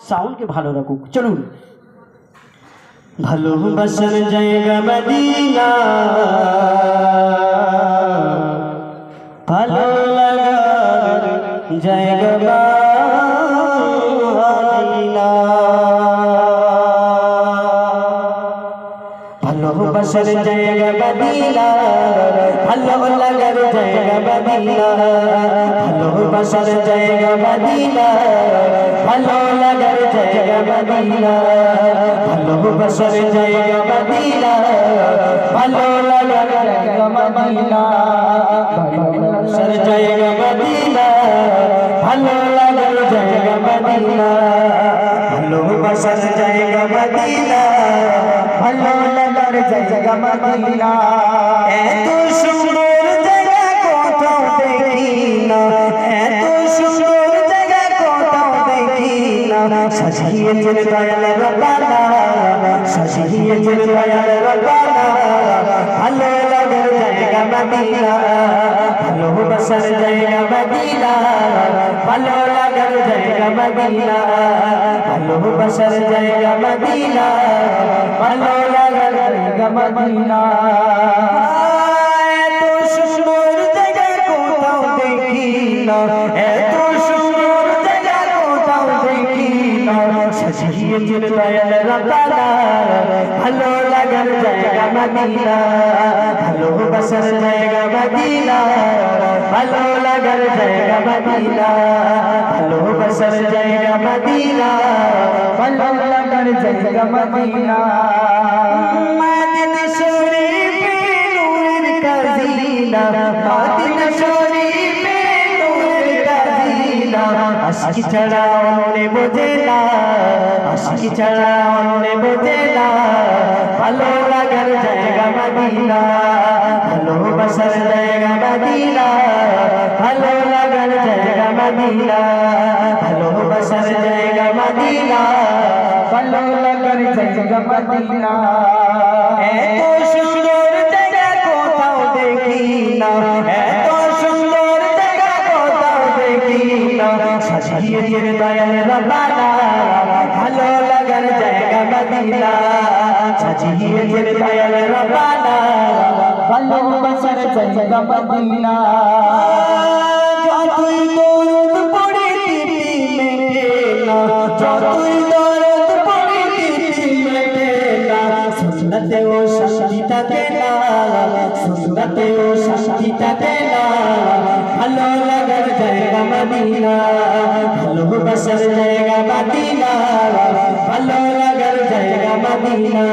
সাউন্ডকে ভালো রাখুক। চলুন। ভালোবাসার জায়গা মদিনা, ভালো লাগার জায়গা মদিনা, ভালোবাসার জায়গা মদিনা, ভালো লাগার জায়গা মদিনা, ভালোবাসার জায়গা মদিনা, ভালো লাগার জায়গা মদিনা, ভালোবাসার জায়গা মদিনা, ভালো লাগার জায়গা মদিনা, ভালোবাসার জায়গা মদিনা, ভালো লাগার জায়গা মদিনা, ভালোবাসার জায়গা মদিনা, ভালো লাগার জায়গা মদিনা। এত সুন্দর জায়গা কোথাও দেখি না, এত সুন্দর জায়গা কোথাও দেখি না, সাজিয়েছেন দয়াল রব্বানা, সাজিয়েছেন দয়াল রব্বানা, ভালো লাগার জায়গা মদিনা, ভালোবাসার জায়গা মদিনা, ভালো লাগার জায়গা মদিনা, ভালোবাসার জায়গা মদিনা, ভালো লাগার জায়গা মদিনা। এত সুন্দর জায়গা কোথাও দেখি না, এত সুন্দর জায়গা কোথাও দেখি না, সাজিয়েছেন দয়াল রব্বানা, ভালো লাগার জায়গা মদিনা, ভালোবাসার জায়গা মদিনা, ভালো লাগার জায়গা মদিনা, ভালোবাসার জায়গা মদিনা, ভালো লাগার জায়গা মদিনা। মদিনা শরীফে নূরের কাজিলা, মদিনা শরীফে নূরের কাজিলা, আশিক ছাড়া অন্য বোঝে না, আশিক ছাড়া অন্য বোঝে না, ভালো লাগার জায়গা মদিনা, ভালোবাসার জায়গা মদিনা, ভালো লাগার জায়গা মদিনা, ভালোবাসার জায়গা মদিনা, ভালো লাগার জায়গা মদিনা। এত সুন্দর জায়গা কোথাও দেখি না, এত সুন্দর জায়গা কোথাও দেখি না, সাজিয়েছেন দয়াল রব্বানা, ভালো লাগার জায়গা মদিনা, সাজিয়েছেন দয়াল রব্বানা, ভালোবাসার জায়গা মদিনা। যতই দরদ পড়ে তিতি মেটে না, যতই দরদ পড়ে তিতি মেটে না, সুন্নতেও শান্তি থাকে না, সুন্নতেও শান্তি থাকে না, ভালো লাগার জায়গা মদিনা, ভালোবাসার জায়গা মদিনা, ভালো লাগার জায়গা মদিনা,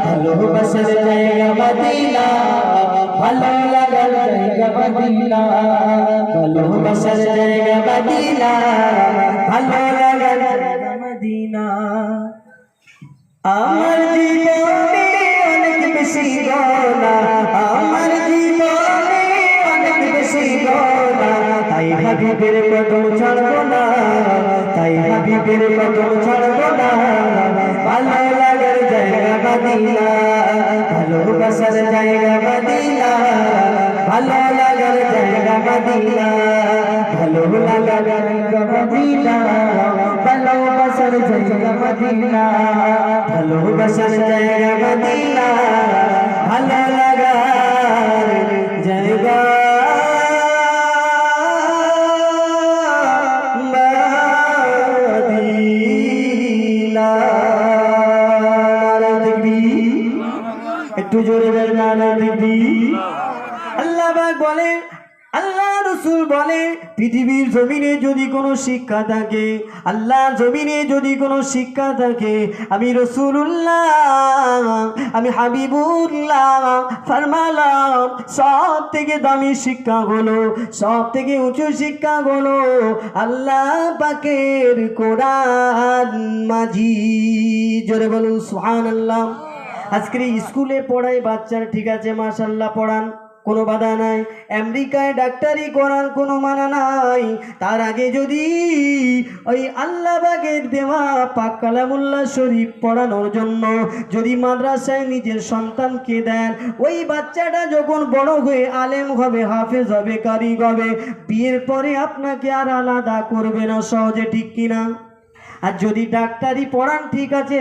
ভালোবাসার জায়গা মদিনা, ভালো লাগার জায়গা মদিনা, ভালোবাসার জায়গা মদিনা, ভালো লাগার জায়গা মদিনা। আমার জীবনে অনেক বেশি গোনা, আমার জীবনে অনেক বেশি গোনা, তাই হাবিবের কদম ছাড়বো না, তাই হাবিবের কদম ছাড়বো না, ভালো লাগার জায়গা মদিনা, ভালোবাসার জায়গা মদিনা, ভালো লাগার জায়গা মদিনা, ভালো লাগার জায়গা মদিনা, ভালোবাসার জায়গা মদিনা, ভালোবাসার জায়গা মদিনা, ভালো লাগার জায়গা মদিনা। একটু জোরে বলেন নারে তাকবীর। আল্লাহ পাক বলে, আল্লাহ রাসূল বলে, পৃথিবীর জমিনে যদি কোনো শিক্ষা থাকে, আল্লাহর জমিনে যদি কোনো শিক্ষা থাকে, আমি রাসূলুল্লাহ, আমি হাবিবুল্লাহ ফরমালাম সব থেকে দামি শিক্ষা হলো, সব থেকে উঁচু শিক্ষা হলো আল্লাহ পাকের কোরআন মাজিদ। জোরে বলুন সুবহানাল্লাহ। আজকের স্কুলে পড়ায় বাচ্চারা, ঠিক আছে মাশাআল্লাহ পড়ান, কোনো বাধা নাই, আমেরিকায় ডাক্তারি করার কোনো মানা নাই, তার আগে যদি ওই আল্লাহ পাকের দেওয়া পাক কালামুল্লাহ শরীফ পড়ানোর জন্য যদি মাদ্রাসায় নিজের সন্তানকে দেন, ওই বাচ্চাটা যখন বড় হয়ে আলেম হবে, হাফেজ হবে, কারি হবে, বিয়ের পরে আপনাকে আর আলাদা করবে না সহজে, ঠিক কিনা? আর যদি ডাক্তারি পড়ান ঠিক আছে,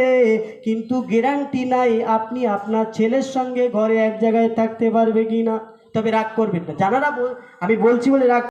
কিন্তু গ্যারান্টি নাই আপনি আপনার ছেলের সঙ্গে ঘরে এক জায়গায় থাকতে পারবে কিনা। তবে রাগ করবেন না, জানারা আমি বলছি বলে রাগ